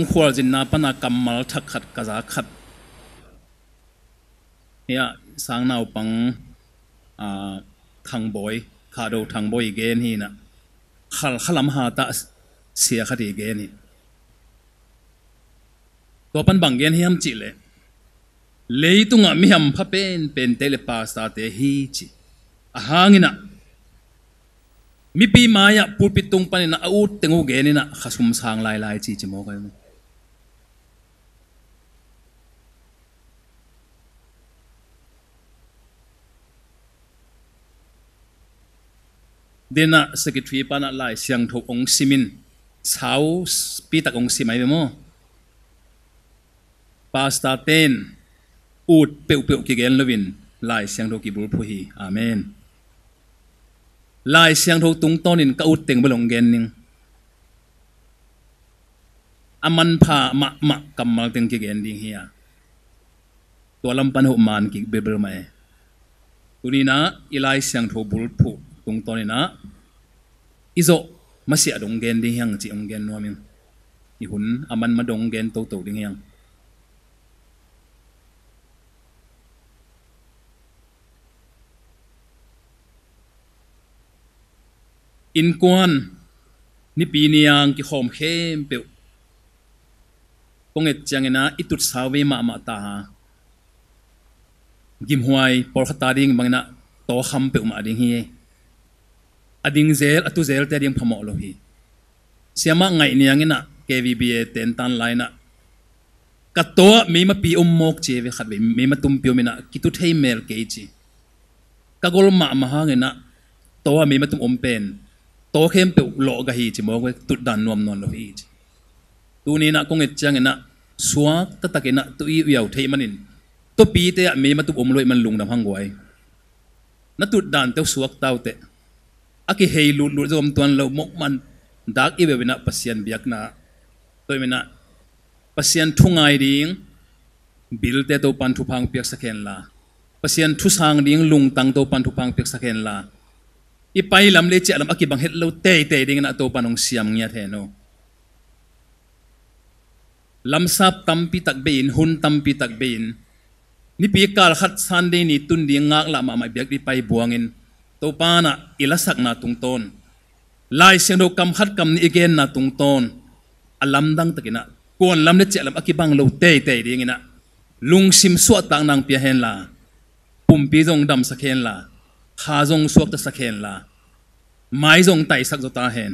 khwal jin na pana kamal thak khat kaza khat ya sang nau pang thang boy khado thang boy gen hi na khalam ha ta sia khati gen hi to pan bang gen hiam chi le leitunga mi ham pha pen tele pasta te hi chi a hangina mi pi maya pulpitung panina out tengu genina khasum sang lai chi chi mo kai dena secretary pana lai siang tho ong simin chau pi tak ong simai mo pasta ten ut peu ki gen lovin lai siang tho ki bul phu hi amen lai siang tho tung tonin ka ut teng balong gen ning aman pha ma kamal teng ki gen ding hiya to lam pan ho man ki bebel mai tunina ilai siang tho bul phu tung tonina izo masih adong gen ding yang chi ong gen nomin ihun aman madong gen to ding yang Innkuan ni piniang ki khom khem pe konget changena itut sawe ma ta gim huai por khata ding bangna to kham pe ma ding hi ading zel atu zel te ding phamo lo hi siama ngai niangena kvba ten tan laina kato me ma pi mok che ve khat me ma tum pio mina kitu thei mel ke chi kagol ma hangena to me ma tum pen to khem pe lo ga hi chi mo we tut dan nom non lo hi chi tu ni na kong et changena suak ta takena tu i yau thei manin to pi te me ma tum loi man lung dam hangwai na tut dan te suak tau te aki hei lu zom tuan lo mok man dak i webina pasian biak na toy mena pasian thungai ding bil te to pan thu phang piak sakhen la pasian thu sang ding lung tang to pan thu phang piak sakhen la i pai lam le che lam aki bang het lo te ding na to panong siam ngia the no lam sap tampi tak bein hun tampi tak bein ni pi kal khat san de ni tun ding ngak la ma biak di pai buangin to pana ilasak na tungton lai seno kam khat kam ni again na tungton alam dang takina kon lam le che lam aki bang lo te ding ina lung sim so tang nang pia hen la pumpi jong dam sakhen la kha jong suak ta sakhen la mai jong tai sak zo ta hen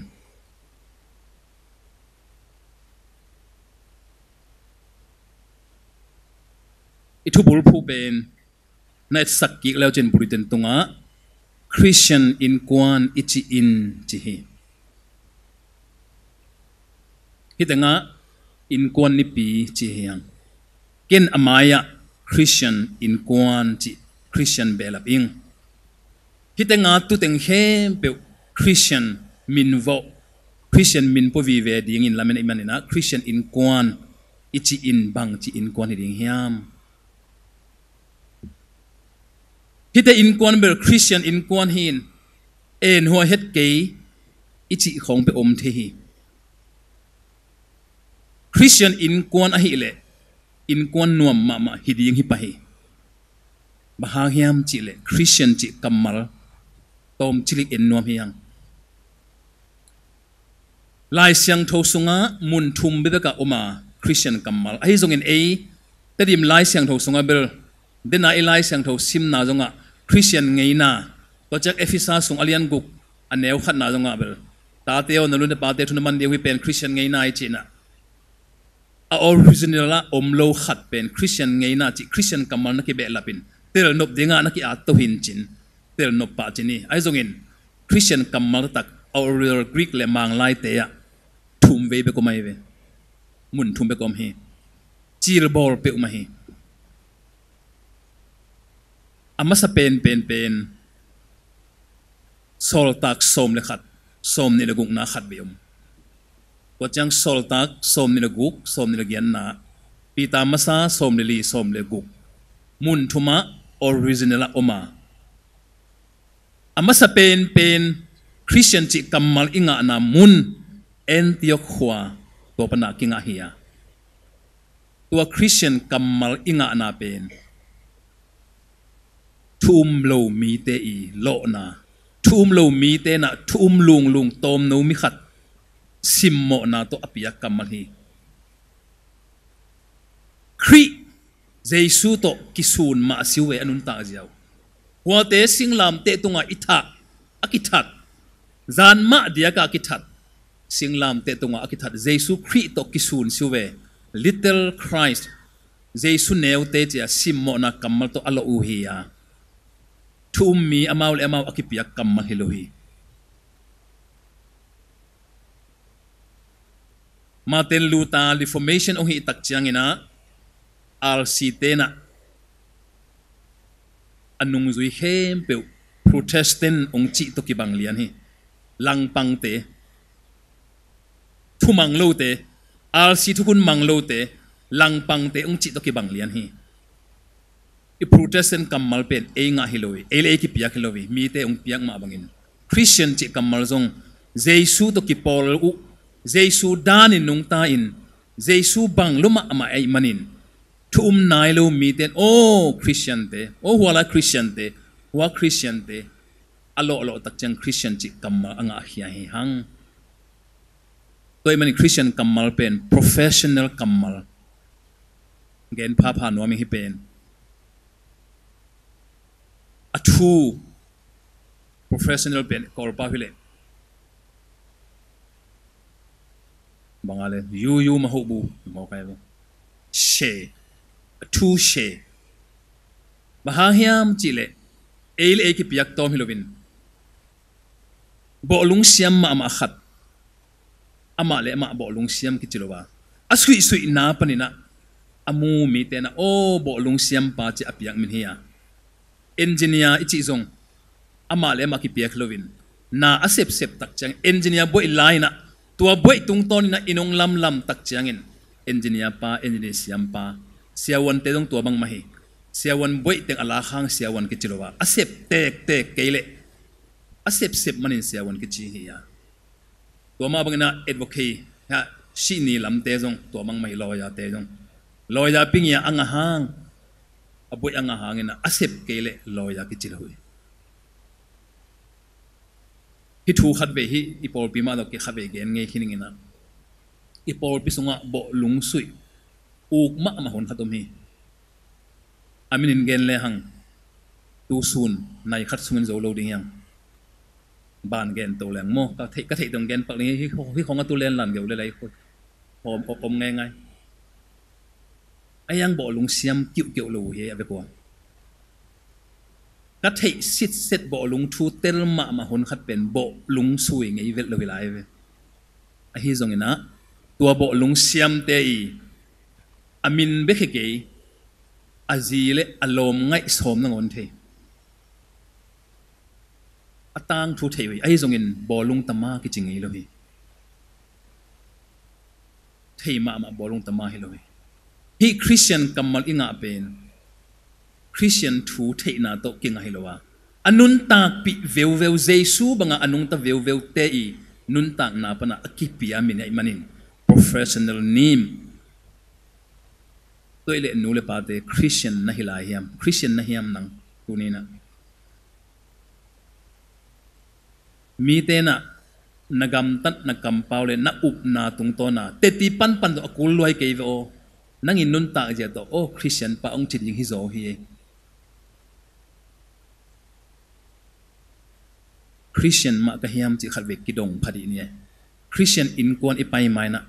itu bul phu ben na sak ki leo chen puritan tunga Khristian Innkuan ichi in chi hi hitanga Innkuan ni pi chi hiang ken amaya Khristian Innkuan chi Khristian belap ing hitanga tu teng hem pe Khristian minvo Khristian min po vi ve ding in lamen imanina Khristian Innkuan ichi in bang chi Innkuan hi ding hiam hita Innkuan bel Khristian Innkuan hin en huwa het ke ichi khong pe the hi Khristian Innkuan a hi le Innkuan nuam ma hiding hi pa hi bahagiam chi le Khristian chi kamal tom chilik en nuam hiang lai siang tho sunga mun thum be ka oma Khristian kamal ai zong en e tadim lai siang tho sunga bel dena ilai siang tho sim na zonga Khristian ngeina to chak efisa sung alian guk aneu khat na zonga bel ta teo na lu de pa te thun man de wi pen Khristian ngeina ai china a original la omlo khat pen Khristian ngeina chi Khristian kamal na ki be lapin tel nop dinga na ki a to hin chin tel nop pa chini ai zong in Khristian kamal tak original Greek le mang lai te ya thum ve be ko mai ve mun thum be kom hi chil bol pe ma hi ama sa pen sol tak som le khat som ni le guk na khat beum ko chang sol tak som ni le guk som ni le gian na pita masa som le li som le guk mun thuma original oma ama sa pen Christian chi kamal inga na mun Antioch khwa to pana kinga hiya ตัวคริสเตียนกัมมัลอิงะนาเป็นทุ่มโลมีเตอีโลนาทุ่มโลมีเตนะทุ่มลุงตอมโนมิขัดซิมโมนาตัวอภิยกัมมัลฮีคริเจสุโตกิสูนมาสิเวอนุนตาเจ้าหัวเตสิงลามเตตุงะอิทะอากิทัดจานมาเดียกอากิทัดสิงลามเตตุงะอากิทัดเจสุคริโตกิสูนสิเว Little Christ เจสุเนวเตเจซิมโมนากัมมัลโตอัลโลอูฮียาทุ่มมีอามาวเลอามาวอากิปิยกัมมัลฮิโลฮีมาเตนลูตา Reformation องฮีตักเจียงนะอัลซีเตนะอันนุงจุยเข้มเปว Protestant องจิตกิบังเลียนฮีลังปังเตทุมังโลเตอัลซีทุกุนมังโลเตลังปังเตองจิตกิบังเลียนฮีอี Protestant กัมมัลเป็นเองะฮิโลวีเอเลกิปิยฮิโลวีมีเตองปิยมาบังอิน Christian จิกัมมัลซงเจสุตกิปอลอุเจสุดานินนุงตาอินเจสุบังลุมะมาไอมันินทุ่มนายโลมีเตนโอ้คริสเตียนเตโอ้หัวละคริสเตียนเตหัวคริสเตียนเตอโลตักจังคริสเตียนจิกัมมัลอ่างอาฮิยาฮิฮังตัวมันคริสเตียนกัมมัลเป็น professional กัมมัลเกณฑ์พาพานัวมีฮิเป็นa true professional เป็นกอลปาฮิเลบางอะไรยูมาหูบูมองใครบ้างเชทูเชมหาเฮียมจิเลเอลเอกิปิยักตอมฮิโลวินบ่ลุงเสียมมาขัดอามาเลมาบ่ลุงเสียมกิจิโลวาอสุยนาปนินะอามูมีเตนะโอ้บ่ลุงเสียมปาจิอปิยักมินเฮียengineer ichi zong ama le ma ki piak lovin na asep tak chang engineer boy line na tua boy tung ton na inong lam tak changin engineer siam pa siawan te dong tua bang mahi siawan boy teng ala khang siawan ki chilowa asep tek keile asep manin siawan ki chi hiya tua ma bang na advocate ha shi ni lam te zong tua bang mahi lawyer te zong lawyer ping ya anga hang aboy ang hangin na asep kele loya kichiloy hitu khatbe hi ipol pima do ke khabe gen nge khiningina ipol pisunga bo lungsui uk ma hon khatom hi aminin gen le hang tu sun nai khat sungun zo lo ding yang ban gen to leng mo ka thei tong gen pak ni hi khong tu len lan geu le lai om ngai ayang bo lung siam kiu lo he ave ko ka thei sit set bo lung thu tel ma hon khat pen bo lung sui ngei vel lo hilai ve a hi zong ina tua bo lung siam te i amin be khe ke azile alom ngai som na ngon the atang thu thei we ai zong in bo lung tama ki chingei lo hi thei ma bo lung tama hi lo hi hi Christian kamal inga pen Christian thu thei na to kinga hilowa anun ta pi veu jesu banga anung ta veu te i nun tak na pana akipia min ai manin professional name toile nule pa te Christian na hiam nang tunina mi te na nagam tat nakam paule na up na tung to na te ti pan do akul loi ke vo nang in nun ta je to oh Christian pa ong chit hi zo hi Khristian ma ka hiam chi khalve ki dong phadi ni Khristian Innkuan ipai mai na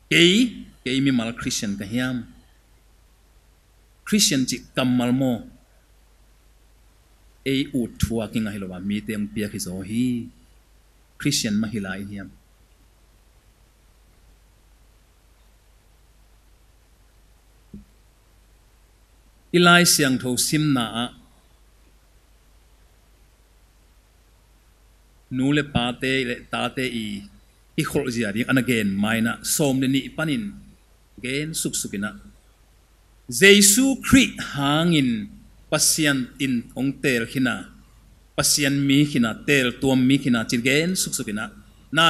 ke mi mal Khristian ka hiam Khristian chi kamal mo e ut thua ki nga hilowa mi teng pia ki zo hi Khristian ma hilai hiam ilai siang tho sim na nule pate le tate i khol zia ding an again maina som ni panin gen suksukina jesu khri hangin pasian in ong tel khina pasian mi khina tel tuam mi khina chirgen suksukina na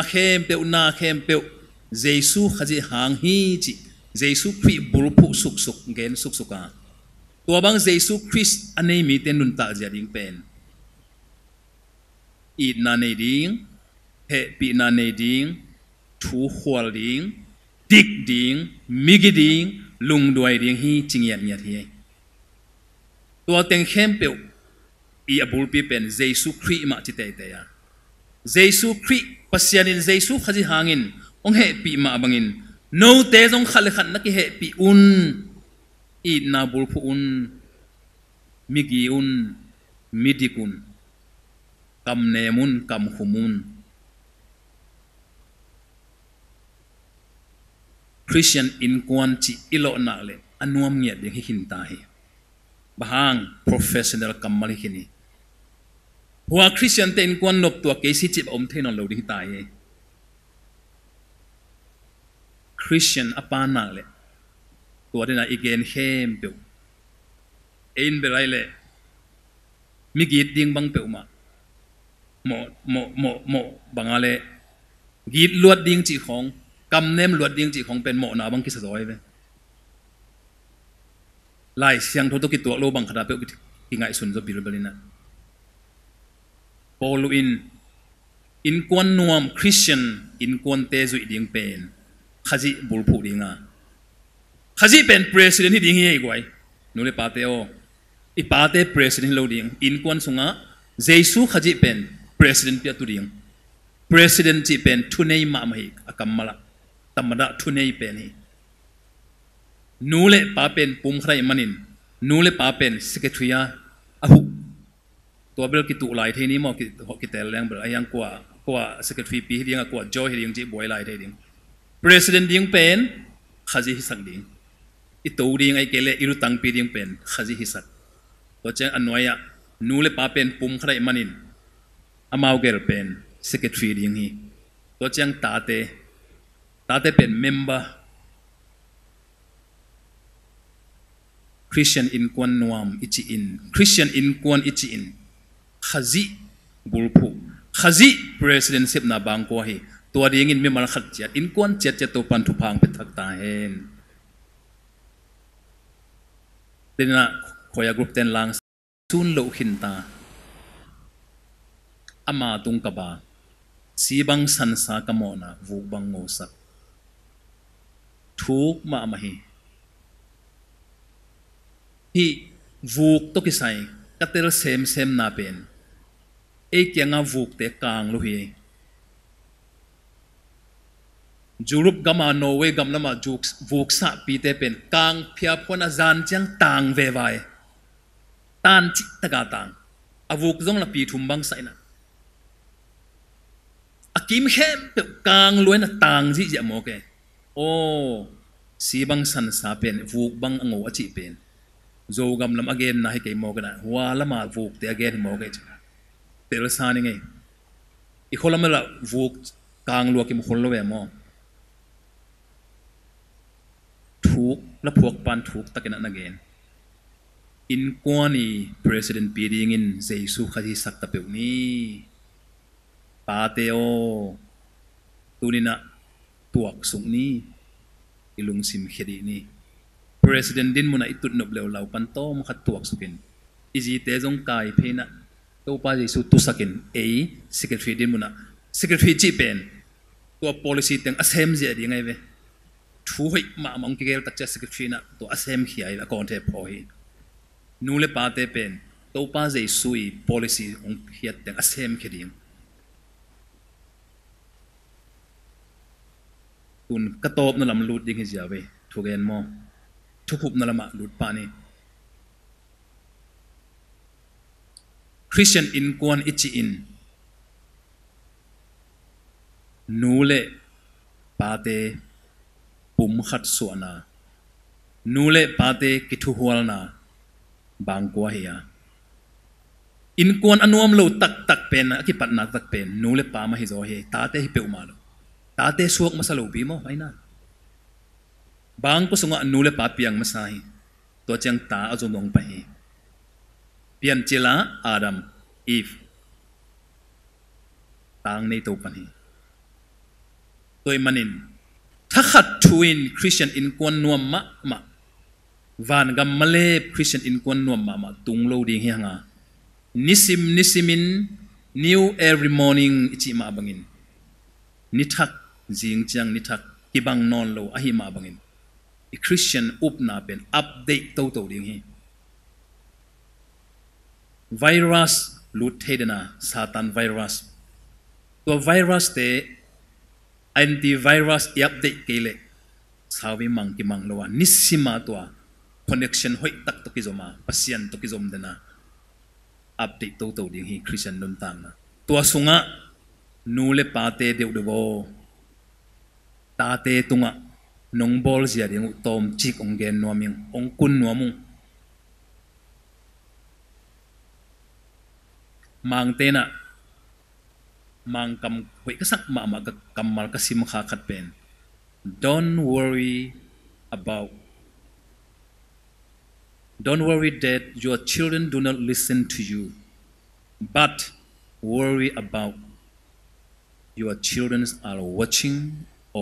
khem pe jesu khaji hang hi chi Jesu Christ bulpu suk gen suka tua bang Jesu Christ anei mi ten nun ta ja ding pen I na nei ding he pi na nei ding thu khwal ding dik ding migi ding lung duai ding hi chingyan nyat hi tua teng khem pe I abul pi pen Jesu Christ ma chi te te ya Jesu Christ pasianin Jesu khaji hangin ong he pi ma bangin no te jong khale khan na ki he pi un I na bul phu un migi un midikun kam nemun kam humun Khristian Innkuan chi ilo na le anuam nge ding hi hin ta hi bahang professional kamali hini huwa Khristian te Innkuan nop tua ke si chip om thenon lo ding ta hi Khristian apana le tua dina igen hem pe ein belai le mi git ding bang pe ma mo bangale git luat ding chi khong kam nem luat ding chi khong pen mo na bang ki sa roi ve lai siang tho to ki tua lo bang khada pe ki ngai sun zo bil balina polu in Innkuan nuam Khristian Innkuan te zu ding pen khaji bul phu dinga khaji pen president hi ding hi gwai nule pate o I pate president lo ding Innkuan sunga Jesu khaji pen president pia tu ding president chi pen thunei ma mai akamala tamada thunei pen hi nule pa pen pum khrai manin nule pa pen secretary ahu to bel ki tu lai theini mo ki tel leng bel ayang kwa secretary pi hi ding kwa joy hi ding ji boy lai the ding president ding pen khaji hi sang ding I to ding ai kele iru tang pi ding pen khaji hi sak to chang anwaya nule pa pen pum khrai manin amau gel pen secretary ding hi to chang tate pen member Khristian Innkuan nuam ichi in Khristian Innkuan ichi in khazi bulpu khazi president sep na bang ko hi to ding in member khat chat Innkuan chat to pan thu phang pe thak ta hen dina khoya group ten lang sun lo hin ta ama tung ka ba si bang san sa ka mo na vu bang ngo sak thuk ma ma hi vuk to ki sai katel sem na pen e kyanga vuk te kang lo hi Jurup gama Norway gam lama vuk sa pi te pen kang phia phona zan chang tang ve vai tan chi taka tang avuk zong la pi thum bang sai na akim hem pe kang loina tang ji ja mo ke o si bang san sa pen vuk bang ango achi pen zo gam lam again na hi ke mo kana wa lama vuk te again mo ke tel sa ni ngai I kholam la vuk kang lo ki mo khol lo ve mo thuk la phok pan thuk takena again Innkuan I president pi ding in Jesu khaji sak ta pe ni pateo tunina tuak sung ni ilung sim khedi ni president din muna itut nob lew law pan to mo khat tuak sukin iji te jong kai phena to pa Jesu tu sakin e secretary din muna secretary chi pen to policy teng asem je di ngai ve thu hoi ma mong ki gel tak cha secretary na to asem khiai la kon the pho hi nule pa te pen to pa Jesu I policy ong hiat teng asem kheding tun katop na lam lut ding hi jawe thugen mo thupup na lama lut pa ni Khristian Innkuan ichi in nule pate pum khat suana nule pate kithu hual na bang kwa hiya Innkuan anuam lo tak pen ki patna tak pen nule pa ma hi zo he tate hi pe umalo tate suok masalo bi mo ai na bang ko sunga nule pa piang masahi to chang ta azong pa hi pian chila Adam Eve tang nei to pani toy manin ถ้าขัดทุนคริสเตียนอินกวนนวมมะวันกัมมาเลคริสเตียนอินกวนนวมมะตุงโลดิ่งเฮียงานิสิมิน new every morning อิจิมาบังอินนิทักจิงจังนิทักกิบังนอนโลอหิมาบังอินคริสเตียนอุปนาเป็นอัปเดตโตดิ่งเฮีไวรัสลุดเทดนาซาตานไวรัสตัวไวรัสเตแอนตี้ไวรัสอัปเดตเกเลสาวิมังกิมังโลวานิสิมาตัวคอนเนคชั่นห้อยตักตกิจมาพัศยันตกิจมเดนะอัปเดตโตดิ่งเฮีคริสเตียนนุนตังนะตัวสุงะนูเลปาเตเดวเดโวตาเตตุงะนงบอลเสียดิ่งตอมจิกองเกนนัวมิงองกุนนัวมุงมังเตนะมังกำหวยก็สักมากำมัลกสิมขาขัดเป็น don't worry about don't worry that your children do not listen to you but worry about your children are watching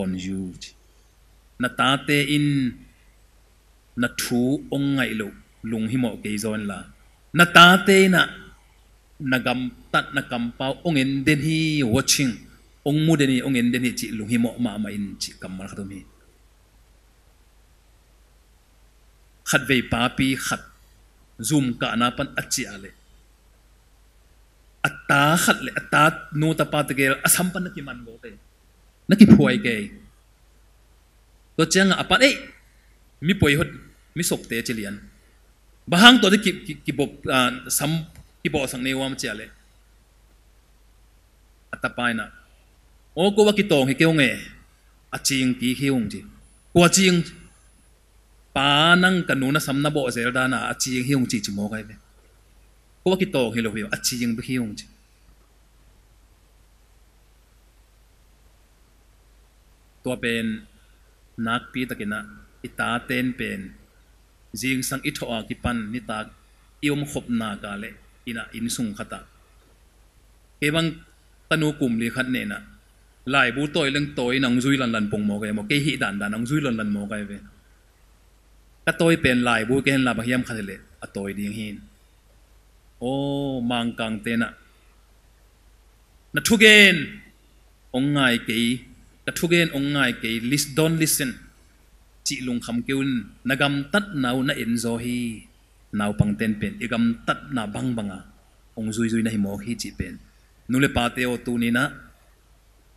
on you นาตาเตอินนาทูองไงโลลุงหิมอเกยจอนละนาตาเตนะnagam tat nagam pau ongen den hi watching ong mu den hi ongen den hi chi lu hi mo ma in chi kamal khatum hi khat ve pa pi khat zoom ka na pan achi ale atta khat le atta nu ta pa te gel asam pan ki man go te naki phuai ke to chang apan ei mi poi hot mi sok te chi lian bahang to de ki bob sam ki bo sang ne wam chale atapai na o ko wa ki tong hi keong e aching ki hiung ji ko ching pa nang kanuna samna bo zel da na aching hiung chi chmo kai ve ko wa ki tong hi lo hi aching bi hiung ji to pen nak pi takina ita ten pen jing sang itho a ki pan ni ta iom khop na ka le ina insung khata kebang tanu kum li khat ne na lai bu toy leng toy nang zui lan pong mo ke mo ke hi dan nang zui lan mo kai ve ka toy pen lai bu ke hen la ba hiam khat le a toy ding hin o mang kang te na thugen ong ngai ke ka thugen ong ngai ke list don't listen chi lung kham keun nagam tat nau na enzo hi naw pang ten pen igam tat na bang banga ong zui na hi mo hi chi pen nule pa te o tu ni na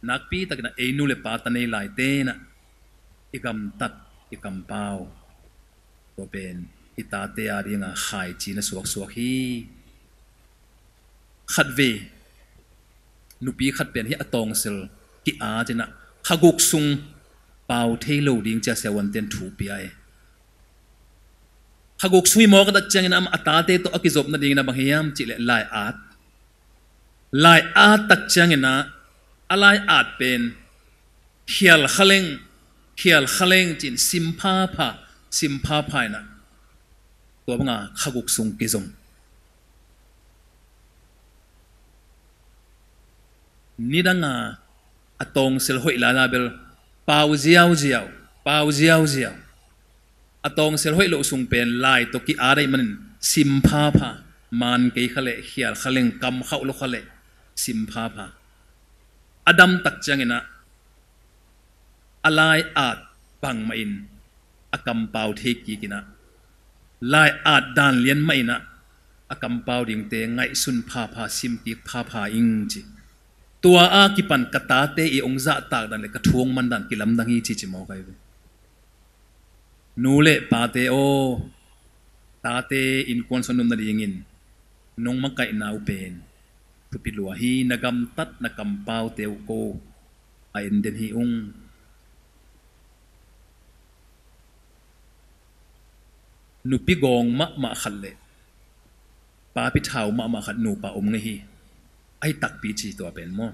nakpi tak na e nule pa ta nei lai te na igam tat igam pau to pen ita te a ringa khai chi na suak hi khat ve nupi khat pen hi atong sel ki a jena khaguk sung pau thelo ding cha sewan ten thu pi ai haguk sui mo kada chang na atate to akizob na ding na banghiyam chile lai at tak chang na alai at pen khial khaleng chin simpha pha na to banga haguk sung kizom nidanga atong sel hoi la bel pau ziao atong sel hoi lo sung pen lai to ki arai man simpha pha man ke khale khial khaleng kam khau lo khale simpha pha adam tak changena alai at bang main akam pau the ki kina lai at dan lian maina akam pau ding te ngai sun pha sim ki pha ing chi tua a ki pan kata te e ongza tak dan le ka thuang man dan ki lam dang hi chi mo kai nule pate o tate in kon sonum na dingin nong makai nau pen pupilua hi nagam tat nakam pau teu ko ain den hi ung nupi gong ma khalle pa pi thau ma khat nu pa om nge hi ai tak pi chi to pen mo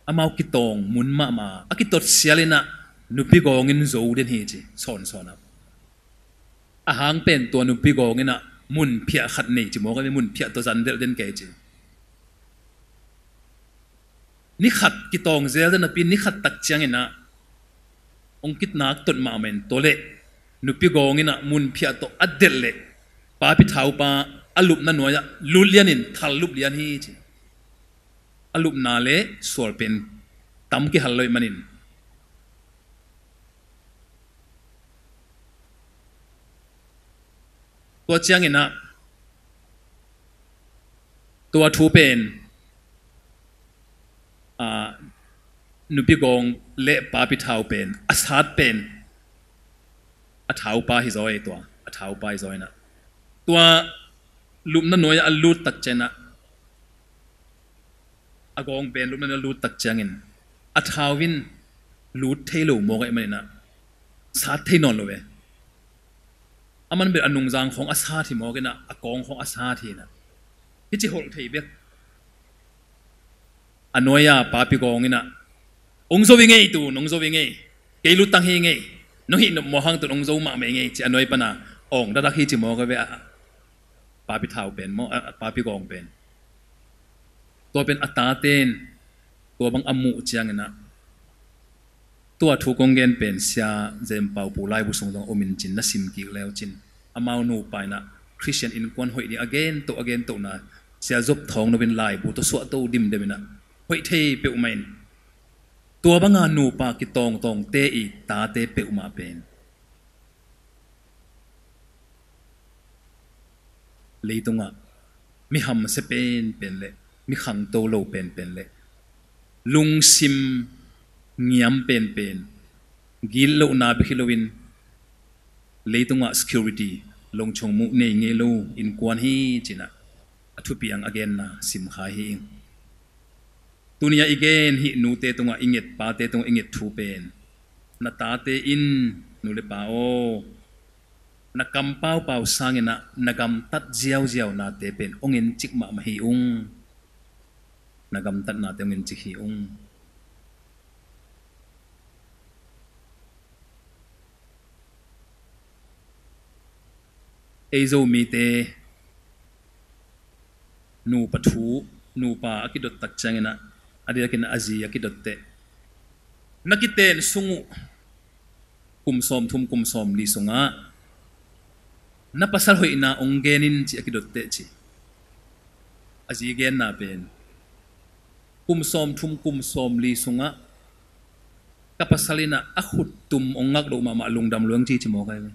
amau ki tong mun ma akitot sialina nupi gong in zo den hi chi son up ahang pen to nupi gong ina mun phia khat nei chi mo ka mun phia to zan del den ke chi ni khat ki tong zel na pin ni khat tak chang ina องคิดนักต้นมาเมนตัวเละนุปิกองอินะมุนพิอาโตอัดเดลเละป้าพิท้าวป้าอลุบนั่นหน่วยลุเลียนินทัลลุบเลียนฮีจีอลุบนาเล่สวลเป็นตั้มกิฮัลลอยมันินตัวเจียงอินะตัวทูเป็นนุปิกองเละป้าพิท้าวเป็นอาสาดเป็นอาท้าวป้าฮิจอยตัวอาท้าวป้าฮิจอยนะตัวลุมนั่นหน่วยอลูตักเจนะอากองเป็นลุมนั่นลูตักเจงินอาท้าวินลูเทลูโมกไอมันนะสาเทนอนเลยอามันเป็นอนุงจางของอาสาที่โมกนะอากองของอาสาที่นะที่จิโฮลเทเบกอโนยาป้าปิกองนะองโซวิงเงยตูนองโซวิงเงยเกลุตังเฮงเงยน้องหินมอหังตุนองโซมาเมงเงยจีอโนยปนะองดักฮิจิโมกเวป้าพิท้าวเป็นโมป้าปิกองเป็นตัวเป็นอัตตาเตนตัวบางอมุเจียงนะตัวถูกกงเงินเป็นเสียเจมเป่าปูไลบุษงตองอมินจินนัสิมกิแล้วจินอามาหนูไปนะคริสเตียนอินควนหอยนี่ again ตัวนะเสียจบทองนเป็นลายบุตัวสวดตัวดิมเดมินะหอยเทเปอุมาอินตัวบางงานหนูปากิตองเตอีตาเตเปอุมาเป็นเลยตรงอ่ะมีหำเสเป็นเลยมีขังโตโลเป็นเลยลุงซิมเงียมเป็นกิลโลนาบิคิโลวินเลยตรงอ่ะ security ลงชงมุเนยเงลูอินกวนฮีจินะทุบยัง again นะซิมขายฮิงตัวนี้ again ฮินูเตตรงอ่ะอิงเกตปาเตตรงอิงเกตทูเป็นนาตาเตอินนูเลปาโอนักกำเป้าสร้างนะนักกำตัดเจียวนาเตเป็นองเงินจิกมาฮิอุงนักกำตัดนาเตองเงินจิกฮิอุงเอโซมีเตนูปัทูนูปาอคิดตักจังนะอดีตกินอาจีอคิดเตนักกิเตนสุงกุมสอมทุมกุมสอมลีสุงะนับภาษาหอยนาองเกนินจีอคิดเตจีอาจีเกนนาเป็นกุมสอมทุมกุมสอมลีสุงะกับภาษาลินะอขุดตุมองงักโลมาลุงดำเลืองจีจิโมกัน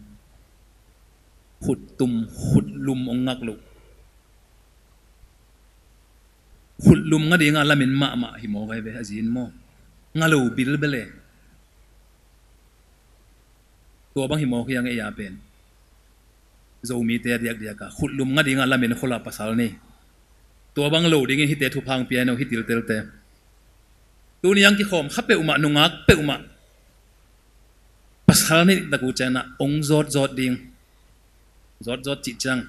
ขุดตุมขุดลุมองงักโลขุดลุมงาดีงาลามินมาหิโมกันไปอาจีนโมงาโลบิลเบลตัวบางหิโมคือยังไงยาเป็นโจมีเตียเดียกขุดลุมงาดีงาลามินคนละภาษานี่ตัวบางโลดิ้งฮิตเตทุพังเปียโนฮิตติลเตลเตตัวนี้ยังกี่ขมขับเปอุมานุงักเปอุมาภาษานี่ตะกูเจนะองจอดดิ้งจอดจิจัง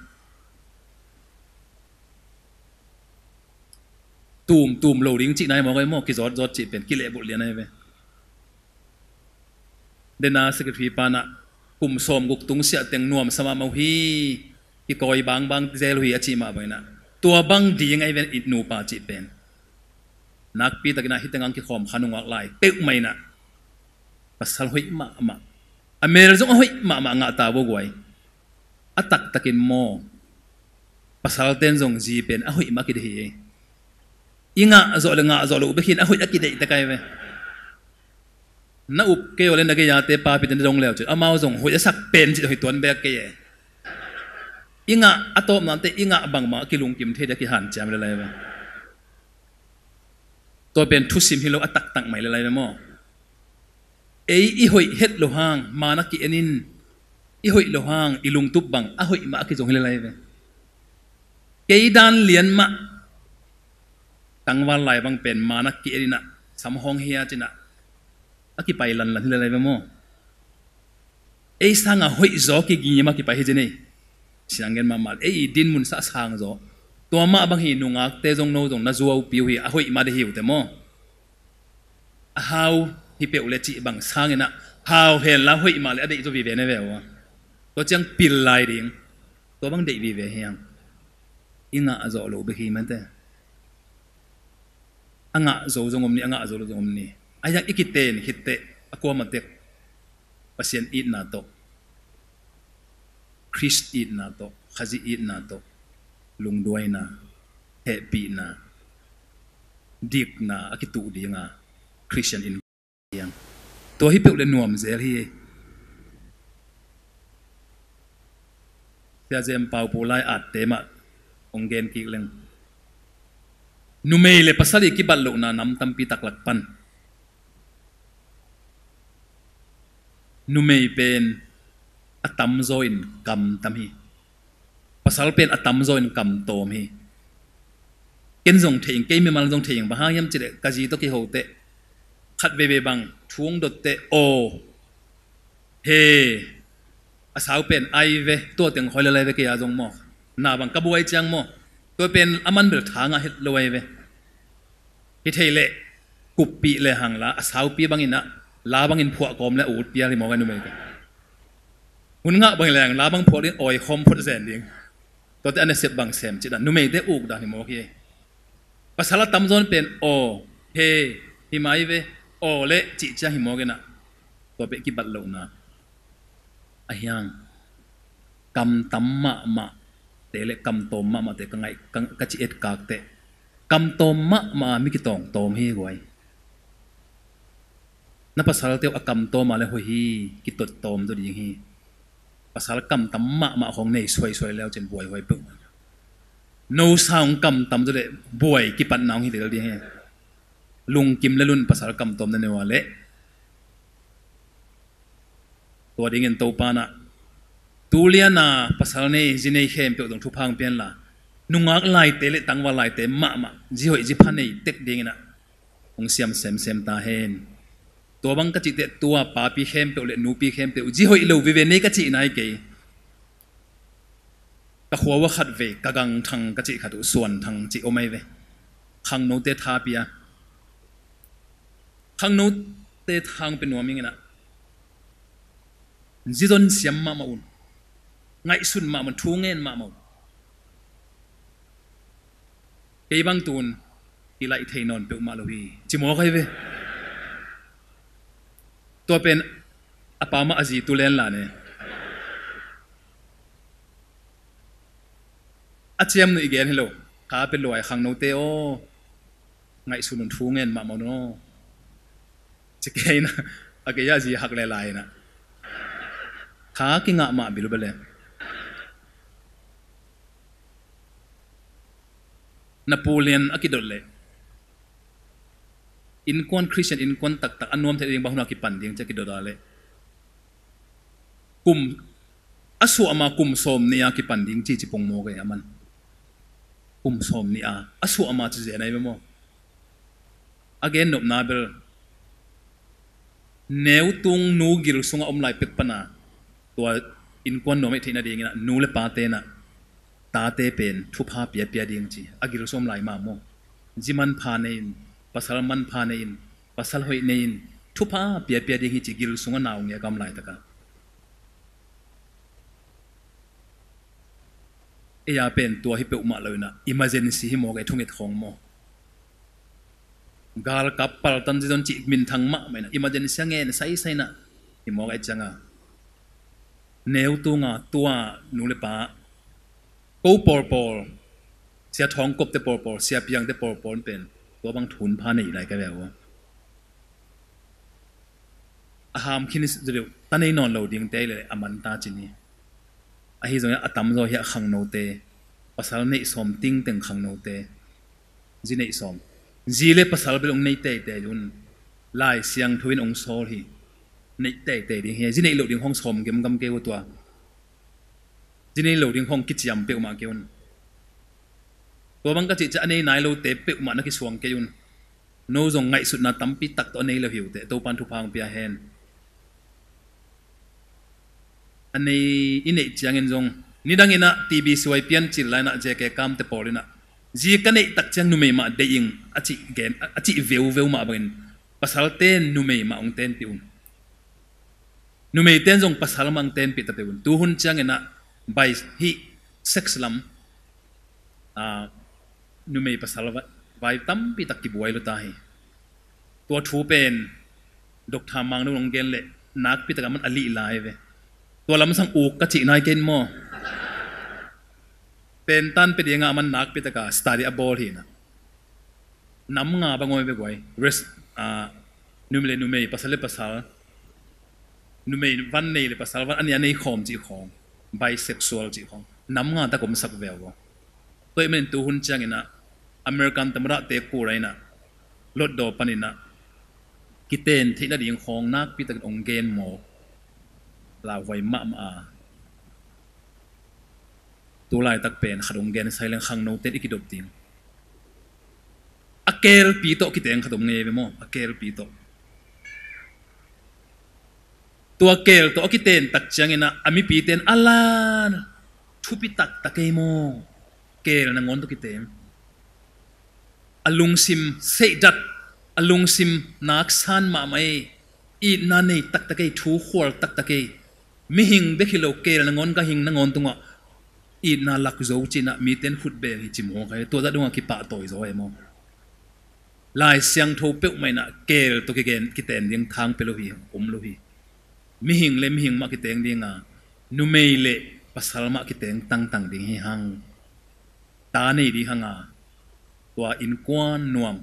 ตูมโลดิ้งจินายมองไอ้โมกิจอดจิเป็นกิเลบุเลียนไอ้เว้เดน่าสกิฟีปานะกุมสมกุกตุงเสียเตียงนวมสมามาฮีที่คอยบางเจลุยอจิมาไปนะตัวบางดีไงเว้อิดนูปาจิเป็นนักปีตะกินาฮิตงังกิขอมขานุงักไลเป๊กไม่นะภาษาหอยมาอเมริกาหอยมางาตาบกวยอัตักตะกินโมภาษาเต้นจงจีเป็นหอยมาคิดเฮียอิงะจอลงะจอลูเบคินหอยคิดได้ตะไกเวน่าอุบเกยอเลนตะกี้ยาเตปาปิดในดงแล้วจุดอามาจงหอยสักเป็นจิตหอยตัวนั้นเบกเกยอิงะอัตโตมันเตอิงะบางมากิลุงกิมเทจะกิหันจามอะไรเวตัวเป็นทุสิมฮิโลอัตักตังใหม่อะไรไปมั่งอีหอยเฮ็ดโลหางมานักกิเอนินอีหอยโลหางอีลุงตุบบังหอยมากิจงอะไรไปเกยดันเลียนมาตั้งวันไหลบางเป็นมานักกิเอนินะสามห้องเฮียจินะกิไปลันอะไรไปมั่งสังหอยจอกิกิยมากิไปเฮจินี่เสียงเงินมาดินมุนสะสางจอตัวมาบางหินุงักเตจงโนจงน่าจัวปิวฮีหอยมาได้หิวแต่โมฮาวฮิเปอุเลจิบางสางเงินะฮาวเห็นแล้วหอยมาเลยอดีตจะวิเวในเวลวะตัวจังปิลไลดิ่งตัวบางเด็กวิเวเฮียงอิงะจอโลเบฮีมันเตอ่างะจอจงอมนี่อ่างะจอจงอมนี่อายังอิกิเตนฮิตเตอกัวมาเตก pasien it na to Chris it na to khazi it na to lungduai na happy na dik na akitu di nga Khristian Innkuan to hi pe le nuam zel hi tia jem pau pulai at tema ongen ki leng numei le pasali ki ballo na nam tampi taklak pan numei pen atam zoin kam tam hi pasal pen atam zoin kam tom hi ken zong thing ke mi mal zong thing ba hayam chile kaji to ki hote khat be bang thuang dot te o he asau pen ai ve to teng hoi le ve ke ya jong mo na bang kabuai chang mo to pen aman bel thanga het loi ve ki theile kupi le hang la asau pi bang ina la bang in phua kom le ut pia ri mo ga nu me ka hun nga bang lang la bang phua ri oi khom phut zen ding to te an sep bang sem chi da nu me te uk da ni mo ki pasala tamzon pen o he hi mai ve o le chi cha hi mo ge na to pe ki bat lo na ahyang kam tamma ma te le kam tom ma te ka ngai ka chi et kak te kam tom ma mi ki tong tom hi goi na pasal te akam tom ma le ho hi ki tot tom do ding hi pasal kam tamma ma hong nei soi leo chen boi hoi pu no sound kam tam do le boi ki pan naung hi de ding hi lung kim le lun pasal kam tom na ne wa leตัวดิ่งเงินโตปานะตูเลียนาภาษาเนี่ยจีเนยเข้มเปียวตรงทุพางเปลี่ยนละนุ่งอักไล่เตะตังว่าไล่เตะมาจีหอยจีพันเนี่ยเต็กดิ่งนะองเสียมเซมตาเห็นตัวบังกะจิเตะตัวป้าปีเข้มเปียวเลนูปีเข้มเปียวจีหอยเหลววิเวนี่กะจินายเกยกะหัวว่าขัดเวกะกังทางกะจิขัดส่วนทางจิโอไม่เวขังโนเตทาเปียขังโนเตทางเป็นหัวมิงนะจีดอนเสียมมาอุ่นไงสุนมามันทุ่งเงินมาอุ่นเกยบังตูนที่ไล่เทนอนเปิวมาเลยจิโมใครเวตัวเป็นอปามาอจีตุเลนล่ะเนี่ยอาเจียมหนุ่ยเกนฮัลโหลข้าเป็นลอยขังโนเตโอไงสุนมันทุ่งเงินมาโนจะเกยนะอาเกยาจีหักลายนะข้ากิงะมาบิลเบลนโปเลียนอากิดอลเลอินควนคริสเตียนอินควนตักอันนวมเทเองบางคนอากิปันเดียงจะกิดอลเลกุมอสุอามากุมสมนี่อากิปันเดียงจีปงโมกันมันกุมสมนี่อสุอามาจะเจนายเบโมอาเกนนบนาเบลเนวตุงนูกิรุสุงอมไลเป็กปนาตัวอินควนโนไม่ทิ้งนาดีงี้นะนูเลปาเตนะตาเตเป็นทุพาเปียดีงจีอากิรุสมไลมาโมจิมันพาเนนปัสสาวะมันพาเนนปัสสาวะหอยเนนทุพาเปียดีงจีกิรุสุงนาวเงี้ยกำไลตะกันเอียเป็นตัวที่เปิดมาเลยนะ emergency ที่โมกไอทุ่งเอ็ดของโมกาลกับปัลตันจิตนจิมินทางมะไม่นะ emergency เงี้ยใส่นะที่โมกไอจังอ่ะเนวตัวนูเลปากูปอลเสียท้องกบเตปอลเสียเพียงเตปอลเป็นตัวบางทุนพาในไหนกันแล้ววะอาหามคินิสเดียวตอนนี้นอนเราดิ่งเตะเลยอามันตาจินีอาฮิจงอาตัมโซเฮียขังโนเตภาษาในสมติ้งเต็งขังโนเตจีในสมจีเล่ภาษาเป็นองในเตะยุนลายเสียงทวินองโซลีในเตะดิ่งเฮียจีในหลุดดิ่งห้องสมเกมกำเกวตัวจีนี่เราดิ้งห้องกิจยามเปิวมาเกี่ยวตัวบังกะจิจะอันนี้นายเราเตะเปิวมานักกิจสวงเกี่ยวโน้ตงไงสุดนาตั้มปีตักตัวนี้เราหิวเตะตัวปันทุพังเปียเฮนอันนี้อินเนจยังเงินจงนี่ดังเงินนะทีวีสวยเปลี่ยนจิตไลน์นะเจแกกามเตะปอลินะจีกันนี้ตักจังนุ่มมาเดียงอาจิเกนอาจิเวลมาเป็นภาษาเต้นนุ่มมาองเต้นปิวนุ่มเต้นจงภาษาละมังเต้นปิดตะเปิวตัวหุ่นจังเงินนะใบฮีเซ็กซ์ลัมนุ่มภาษาละใบตั้มปิดตะกิบวยลุตาฮีตัวทูเป็นดอกทามังนุ่งเกนเล่ นักพิตามันอลีไลเวตัวลำสังอุกกะจินายเกนโมเป็นตันเป็นยังไงมันนักพิตากาสตาร์ดิอับบอลฮีนะน้ำงาบางงอยไปกว่าเรสนุเมย์ภาษาเลภาษานุเมย์วันนี้เลภาษาวันอันนี้ในคอมจีของไบเซ็กชวลจีของน้ำงาตะกมสักเวลวตัวมันตัวหุ่นจังนะอเมริกันตำรวจเตะกูไรนะรถโดปันินะกิเตนที่นั่นยังของนักพิตากองเกนโมลาไว้มาตัวลายตักเป็นขดงเกนใส่เรื่องขังโนเตติกิดบติงอเกลปีโตกิเตงขดงเงยไปมั้งอเกลปีโตตัวเกลตัวกิเตนตักจังเงินะอามิปีเตนอัลลานทุปิตักตักเอโมเกลนังงอนตัวกิเตงอลุงซิมเซดัดอลุงซิมนักสันมาไม่อีนันนี่ตักตักเอทูขวลตักตักเอมิหิงเบคิโลเกลนังงอนก็หิงนังงอนตัวงะอีน่าลักโจจินะมีเต้นฟุตเบลจิมโอเคตัวนั้นดวงกิปะตัวโจเอโมลายเสียงทูเปิลไม่นะเกลตัวกิเกนกิเตนยังทางเปโลฮีโลฮีมิหิงเลมิหิงมากิเตงดีงานุเมย์เลภาษาละมากิเตงตั้งดิ่งให้หังตาในดีหังตัวอินกวนนวม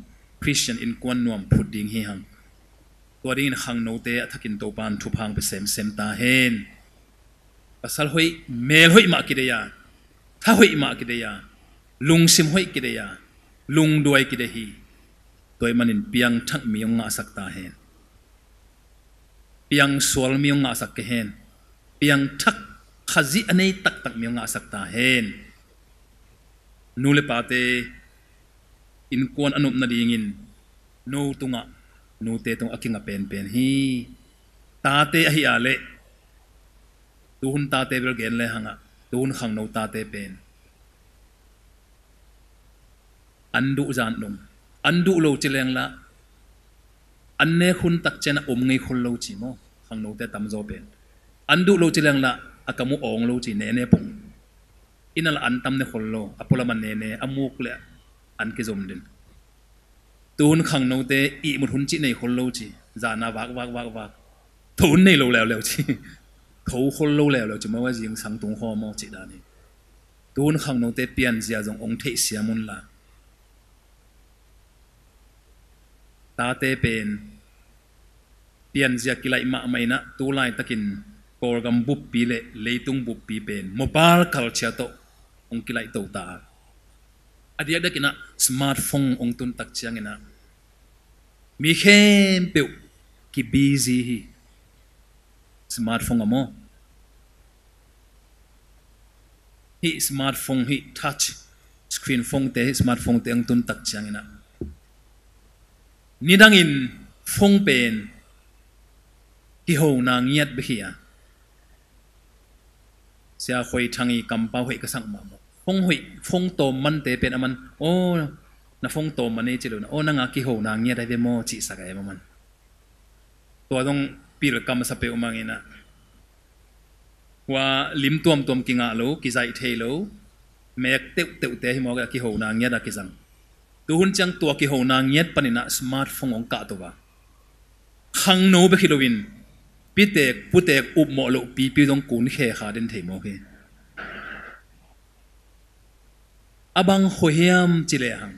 คริสเตียนอินกวนนวมพูดดิ่งให้หังตัวดิ่งหังโนเตะทักินโตปานทุพังไปเซมตาเฮนภาษาหอยเมลหอยมากิเดียถ้าหอยมากิเดียลุงซิมหอยกิเดียลุงด้วยกิเดียตัวมันเปียงทักมีองอาสักตาเฮนเปียงสวลมีองอาสักเฮนเปียงทักขจิอันนี้ตักมีองอาสักตาเฮนนูเลปาเตอินกวนอนุปนาดีงินนูตุงะนูเตตุงอากิงะเป็นฮีตาเตอหิอาเลตูนตาเตเบลเกนเลยหังตูนขังนูตาเตเป็นอันดุจานนุ่มอันดุโลจิเลงละอันเนคุณตักเจนะไงคนโลจิโมขังนูเตตัมโจเป็นอันดุโลจิเลงละอากามุองโลจิเนปงอินาละอันตัมเนคนโลอปุลมันเนอามุกเลอันกิจมดินตูนขังนูเตอีมุทุนจิในคนโลจิจานาวักตูนในโลแล้วจิเขาคนโลแล้วจะไม่ว่ายิงสังตุงหัวมอจิดานี่ตูนขังโนเตเปียนเสียจงองเทเสียมุนละตาเตเป็นเปียนเสียกิไลมาไม่นะตูไลตะกินโกรกัมบุปปีเล่ตุงบุปปีเป็นโมบายคัลเชียโตองกิไลโตตาอดีตเด็กนะสมาร์ทโฟนองตุนตักเชียงนะมีเข้มเปียวกิบีซีสมาร์ทโฟนอะโมฮีสมาร์ทโฟนฮีทัชสกรีนโฟนเตะสมาร์ทโฟนเตะอังตุนตักจังอินะนี่ดังอินโฟนเป็นที่หัวนางยัดไปเฮียเสียหอยทางอีกำปาหอยกระสังมาโฟนโตมันเตะเป็นอามันโอ้น่ะโฟนโตมันนี่จิลุนะโอ้นางกี่หัวนางยัดได้เดโมจิสักไอ้มันตัวต้องปีละกำสับเปอมังอินะว่าลิมตัวมกิงาโลกิใจเทโลเมกเตเตหิมอกะกิโหนางเงียดะกิจังตูหุนจังตัวกิโหนางเงียดปนินะสมาร์ทโฟนองกะตัวขังโนเบคิโลวินปีเตกปุเตกอุบโมโลปีตรงกุนเขขาเดนเทโมเคอบังโฮเฮียมจิเลหัง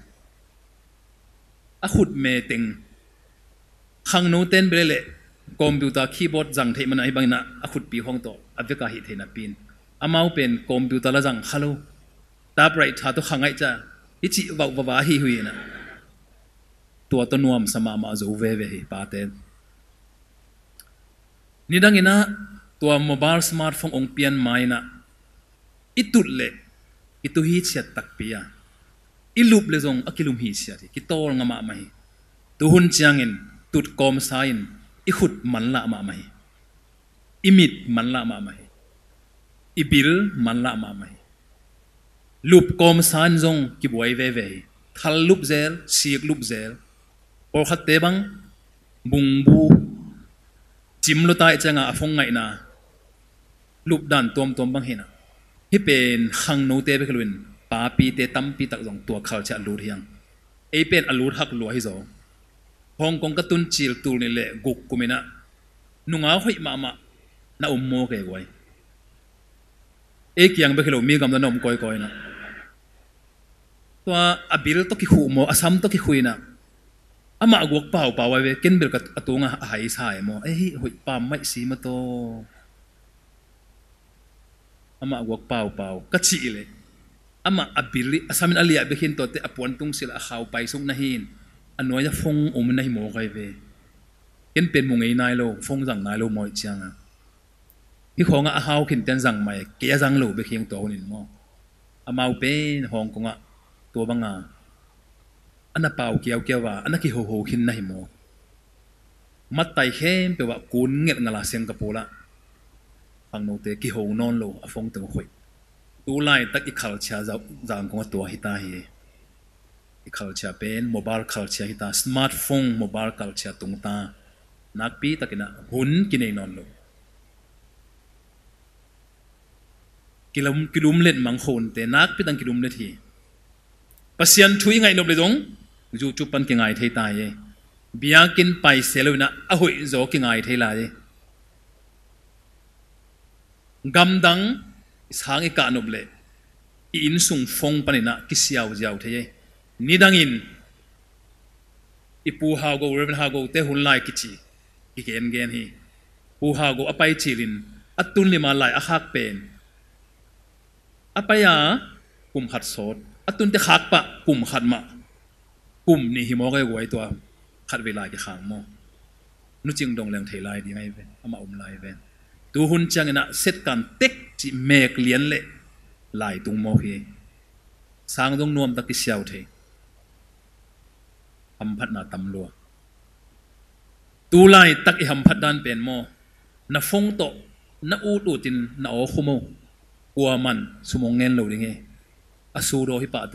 อขุดเมติงขังโนเตนเบเลคอมพิวเตอร์คีย์บอร์ดจังเทมันไอ้บางนะอขุดปีห้องโตอเวกาฮิเทนับปีนอามาเป็นคอมพิวเตอร์ละจังฮัลโหลตาบไรท์หาตัวขังไอ้จ้าอิจิวาฮิหุยนะตัวต้นนวมสมามาจูเวปาเตนนี่ดังอินะตัวโมบายสมาร์ทโฟนองเปียนไม้นะอิตุเล่อิตุฮิเชียตักปียอิลูปเลจงอคิลุมฮิเชียที่กิโตลงมาไม่ตุหุนเจียงอินตุดคอมไซน์อิขุดมันละมาไม่อิมิดมันละมาไม่อิบิลมันละมาไม่ลูปคอมไซน์จงกิบไว้เวทัลลูปเซลซีกลูปเซลพอขัดเตบังบุงบูจิมโลตายจังอาฟงไงนะลูปดันตัวบังเห็นนะที่เป็นขังโนเตเบกลุนปาปีเตตัมปีตักจงตัวเขาจะลูดเฮียงไอเป็นอลูดหักลัวให้จงฮ่องกงกระตุนจิลตูนี่แหละกุกกุมินะ นุ่งเอาให้มาน่าโมเกยไว้ยังไปขลุ่มมีกำลังนมก้อยๆนะตัวอบิลตกิขุโมอสัมตกิขุยนะอามาอกเป่าไว้เกินเบลกับตัวงาหายสายโมหุยปั๊มไม่สีมาโตอามาอกเป่าก็ชีเลยอามาอบิลอสัมินอเลียเบกินตัวเตอปวนตุงสิละข่าวไปสุกนาหินอันน้อยจะฟงมันนาหิโมไกเวเกินเป็นมุงไอ้นายโลฟงจังนายโลมอยจังที่ของอาหาวขินเต้นจังไม่เกียจังโลเบกิงตัวนินโมอามาเป็นห้องกงะตัวบังอาอันนั้นเป่าเกี่ยวว่าอันนั้นกี่โหขินนาหิโมมัดไตเข้มแปลว่ากุนเงียบงลาเสียงกระโปละฟังโนเตกี่โหนอนโลอฟงตึงหอยตัวไล่ตักอีคัลเชียจางของตัวฮิตาเฮอีคัลเชียเป็นโมบายคัลเชียฮิตาสมาร์ทโฟนโมบายคัลเชียตุงตานักปีตักินะหุ่นกินเองนอนโลกิลุมเล่นมังคนแต่นักปีตังกิลุมเล่นทีปัสยันทุยไงนบเลยดงจูจุปันกิงไงเทตายเบียกินไปเซลวินะอหุยโจกิงไงเทลายกำดังสางอีกานบเลยอินสุงฟงปนินะกิสยาวเจ้าเทยนิดังอินอีปูฮาโกเรเวนฮาโกเตหุนไลกิจิกิเกนเกนฮีปูฮาโกอไปจิลินอัตุนลิมาไลอาคักเป็นอไปยากุมขัดโสดอัตุนเตขักปะกุมขัดมะกุมนี่หิมอไกไว้ตัวขัดเวลากี่ขางโมนุจิงดงแรงเทลายดีไงเว้นอามาไลเว้นตัวหุ่นจังนะเซตกันเต็กจิเมกเลียนเละลายตุงโมฮีสร้างตรงนวมตะกิเสียวเทหำพัดนาตำลัวตัวลายตักอีหำพัดด้านเป็นโมนาฟงโตนาอูตินนาโอคุโมกัวมันสมองเงินเหลวดิเงอสูโรฮิปะเต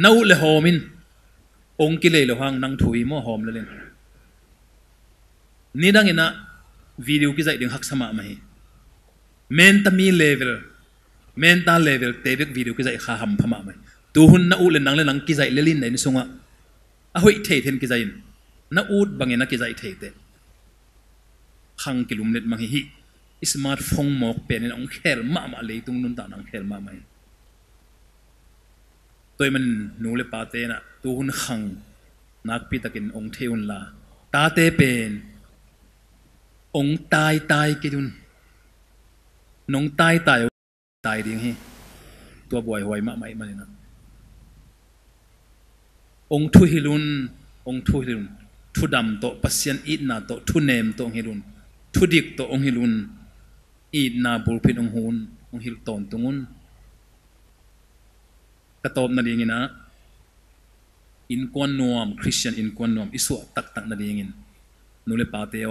นาอูเลหอมินองกิเลโลหังนังถุยโมหอมเลยนี่ดังอินะวิดีโอกิจดึงหักสมาไหมเมนตามีเลเวลเมนตาเลเวลเตบิกวิดีโอกิจข้าหำพม่าไหมตัวหุ่นน่าอูเลนังเลนังกิจเลลินในนิสงะอาหุยเทเทนกิจอินน่าอูดบางเงินนักกิจเทเตขังกิลุมเน็ตมังฮิสมาร์ทโฟนหมอกเป็นองเคลมาเลยตรงนู้นตานังเคลมาไหมตัวมันนูเลปาเตนะตัวหุ่นขังนักพิตากินองเทอุนลาตาเตเป็นองตายกิดุนน้องตายดิ้งฮีตัวบ่อยหวยมะไม่มาเลยนะองทุฮิลุนทุดำโตปัสยันอีดนาโตทุเนมโตองฮิลุนทุดิกโตองฮิลุนอีดนาบุลพินองหุนองฮิลตอนตงุนกระตบนาดีงินะอินกวนนวมคริสเตียนอินกวนนวมอิสุตักนาดีงินนูเลปาเตโอ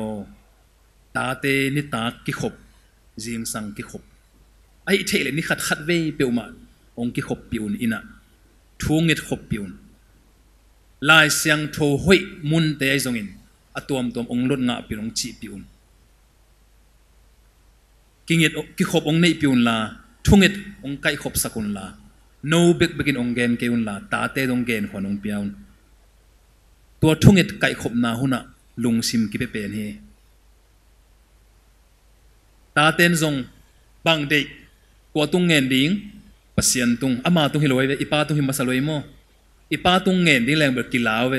ตาเตนิตากิขบจิงสังกิขบไอเทเลนี่ขัดเวเปียวมาองกิขบปิวน์อินะทุ่งเง็ดขบปิวน์ลายเสียงโทหอยมุนเตยจงอินอตัวมองลดงาปิวน์จีปิวน์กิเง็ดกิขบองในปิวน์ลาทุ่งเง็ดองไก่ขบสกุลลาโนเบกกินองเกนเกอุนลาตาเตดองเกนขวานองเปียวน์ตัวทุ่งเง็ดไก่ขบนาหุนะลุงซิมกิเปเป็นเฮตาเต้นทรงบางเด็กกว่าตุงเงินดิ้งปัสยันตุงอามาตุงฮิโลยเวอีป้าตุงฮิมาสลอยโมอีป้าตุงเงินดิ้งแรงเบิกกิลาวเว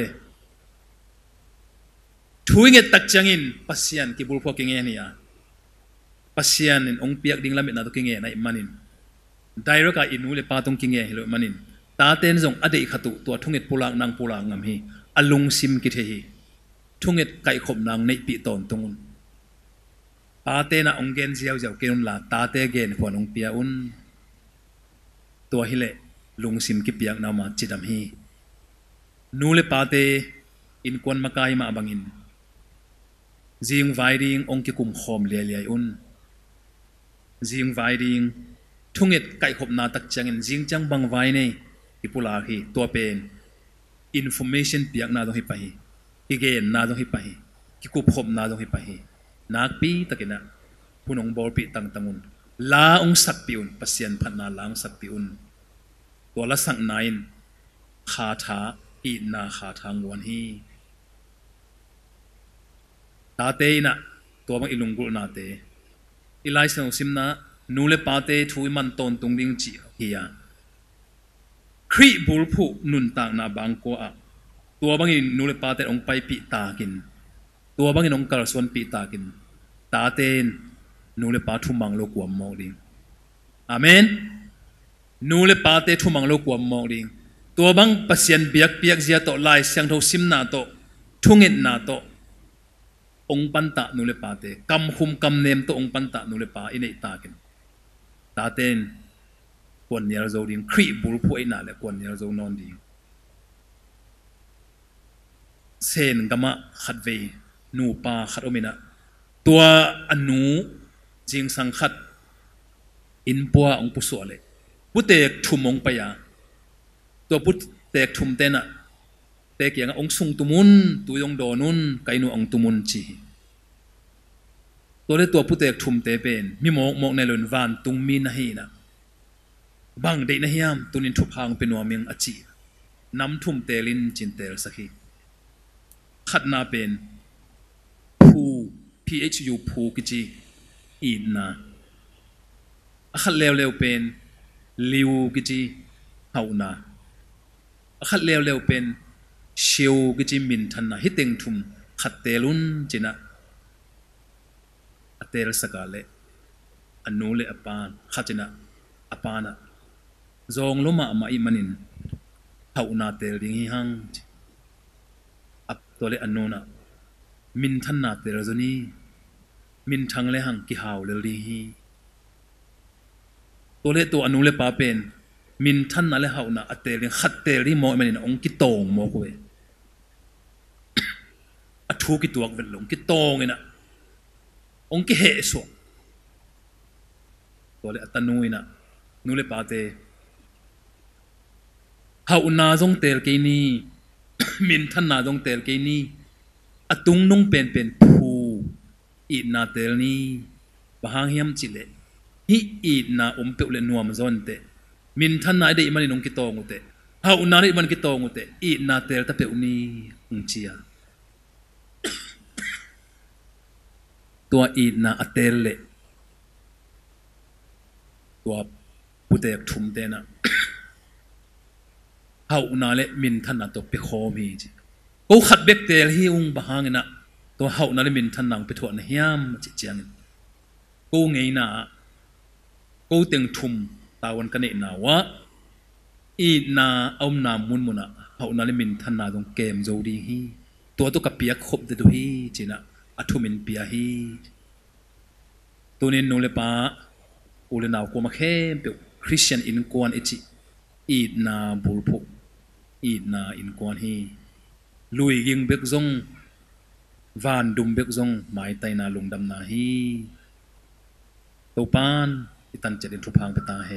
ทุยเงตักจังอินปัสยันกิบุลพอกิเงินเนี่ยปัสยันองเปียกดิ้งละเม็ดนาตุกิเงินไอ้มันินได้รักอินูเลป้าตุงกิเงินฮิโลมันินตาเต้นทรงอดีตขตุตัวทุงเงปูลังนางปูลังงามฮีอลุงซิมกิเทฮีทุงเงไก่ขบนางในปีตอนตุงปาเตนะองเกนเจียวเกนุนลาตาเตเกนขวานองเปียอุนตัวฮิเลลุงซิมกิเปียกนามาจิดามฮีนูเลปาเตอินกวนมากายมาบังอินจิงไวดิงองกิคุมขอมเลียอุนจิงไวดิงทุ่งเอ็ดไก่ขบนาตักจังอินจิงจังบังไวเนกิปุลาฮีตัวเป็นอินโฟเมชันเปียกนาดงฮิปะฮีกิเกนนาดงฮิปะฮีกิคุบขบนาดงฮิปะฮีนักปีตะกินะผู้นองบอลปีตังุนลาองสักปิอุนปัสยันพันนาลางสักปิอุนตัวละสังนายนคาถาอีนาคาทางวันฮี ตาเตยนะตัวบางอิลุงกุลนาเตอีไลส์นซิมนะนูเลปาเตทุยมันตนตุงดิ้งจีเฮียครีบุลผู้นุนต่างนาบางกัวตัวบางอินูเลปาเตองไปปีตากินตัวบางอินองกระส่วนปีตากินตาเตนนูเลปาทุมังโลกวมมองดิ้งอาเมนนูเลปาเตทุมังโลกวมมองดิ้งตัวบางปัสยันเบียกเบียกเสียโตไลเสียงโทซิมนาโตทุ่งเงินนาโตองปันตะนูเลปาเตกำคุมกำเนมโตองปันตะนูเลปาอินเอตากินตาเตนกวนเนียร์โจดิ้งครีบุลผู้ไอนาเลกวนเนียร์โจนอนดิ้งเซนกามะขัดเวนูปาขัดอมินะตัวอนูจิงสังขัดอินปัวองปุสวเลปุเตกทุมองปยาตัวปุเตกทุมเตนะเตกยังองสุงตุมุนตัวยองโดนุนไกนูองตุมุนจีตัวเลตัวปุเตกทุมเตเป็นมีโมกในหลุนวานตุงมีนะฮีนะบางเดนะฮิยามตุนินทุพางเป็นวามิงอจีน้ำทุมเตลินจินเตลสักฮีขัดนาเป็นผู้ PHU ผู้กิจีอีนาขัดเลวเลวเป็นลิวกิจีเฮานาขัดเลวเลวเป็นชิวกิจิมินทันนะฮิตเต็งทุมขัดเตลุนจินะเตลสกาเลอนุเลอปานขัดจินะอปานะจงลมามาอิมันินเฮานาเตลดิงฮิฮังอับตัวเลอนุนะมินทันนาเตลจนีมินทังเลหังกิฮาวเลลีฮีตัวเลตัวอนุเลปาเป็นมินทันนาเลเฮานะอเตลขัดเตลที่โมอิมันินองกิโตงโมกุเวอทูกิตัวเวลลงกิโตงเองนะองกิเฮสวตัวเลอตันุยนะนูเลปาเตเฮานาจงเตลเกนีมินทันนาจงเตลเกนีอตุงนุ่งเป็นผู้อีนาเตลนีบางเฮียมจิเลฮิอีนาเปเลนัวมจนเตมินทันนาได้มันนงกิโตงุเตเฮานาได้มันกิโตงุเตอีนาเตลตะเปอุนีอุงเชียตัวอีนาอเตลเลตัวปุเตกทุมเตนะเฮานาเลมินทันนาตัวเปโคมีจิกูขัดเบกเตลฮิอุงบางเงนะตัวเฮานาเลมินทันนังไปถวนเฮียมจิเจียงกูไงนะกูเต็งทุมตาวันกันเนนาวะอีนาเอานามุนมุนะเฮานาเลมินทันนาตรงเกมโจดีฮีตัวกับเปียกขบเดดูฮีจินะอัทุมินเปียฮีตัวนี้นูเลปาอุเลนาวกูมาเข้มเปียวคริสเตียนอินกวนเอจิอีนาบุลพุอีนาอินกวนฮีลุยยิงเบกซงวานดุมเบกซงหมายไตนาลุงดำนาฮีตัวปานที่ตันจะเดินทุพางไปตาเฮ